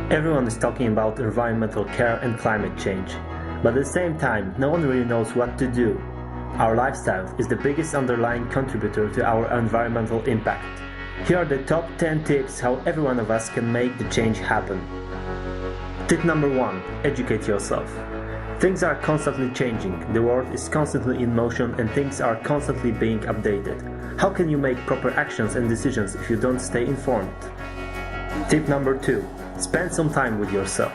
Everyone is talking about environmental care and climate change, but at the same time, no one really knows what to do. Our lifestyle is the biggest underlying contributor to our environmental impact. Here are the top 10 tips how every one of us can make the change happen. Tip number 1. Educate yourself. Things are constantly changing, the world is constantly in motion and things are constantly being updated. How can you make proper actions and decisions if you don't stay informed? Tip number 2. Spend some time with yourself.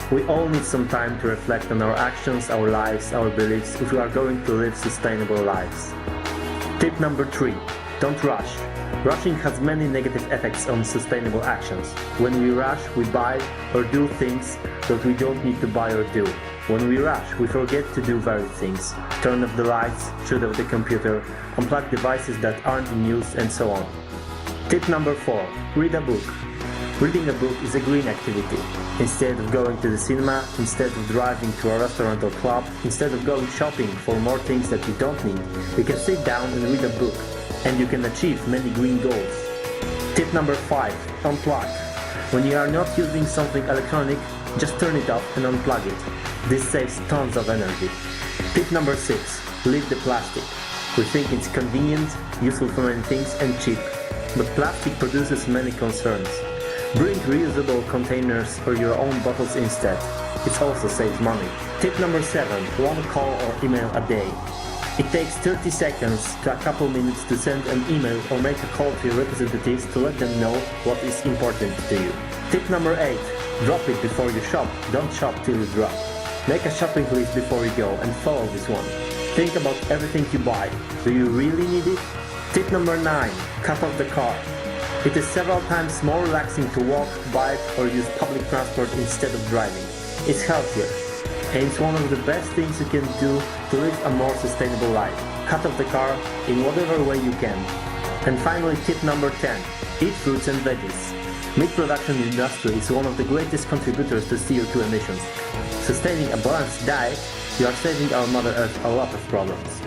We all need some time to reflect on our actions, our lives, our beliefs if we are going to live sustainable lives. Tip number 3. Don't rush. Rushing has many negative effects on sustainable actions. When we rush, we buy or do things that we don't need to buy or do. When we rush, we forget to do various things. Turn off the lights, shut off the computer, unplug devices that aren't in use, and so on. Tip number 4. Read a book. Reading a book is a green activity. Instead of going to the cinema, instead of driving to a restaurant or club, instead of going shopping for more things that you don't need, you can sit down and read a book, and you can achieve many green goals. Tip number 5. Unplug. When you are not using something electronic, just turn it off and unplug it. This saves tons of energy. Tip number 6. Leave the plastic. We think it's convenient, useful for many things, and cheap. But plastic produces many concerns. Bring reusable containers or your own bottles instead. It also saves money. Tip number 7. One call or email a day. It takes 30 seconds to a couple minutes to send an email or make a call to your representatives to let them know what is important to you. Tip number 8. Drop it before you shop. Don't shop till you drop. Make a shopping list before you go and follow this one. Think about everything you buy. Do you really need it? Tip number 9. Cut off the car. It is several times more relaxing to walk, bike or use public transport instead of driving. It's healthier, and it's one of the best things you can do to live a more sustainable life. Cut off the car in whatever way you can. And finally, tip number 10. Eat fruits and veggies. Meat production industry is one of the greatest contributors to CO2 emissions. Sustaining a balanced diet, you are saving our Mother Earth a lot of problems.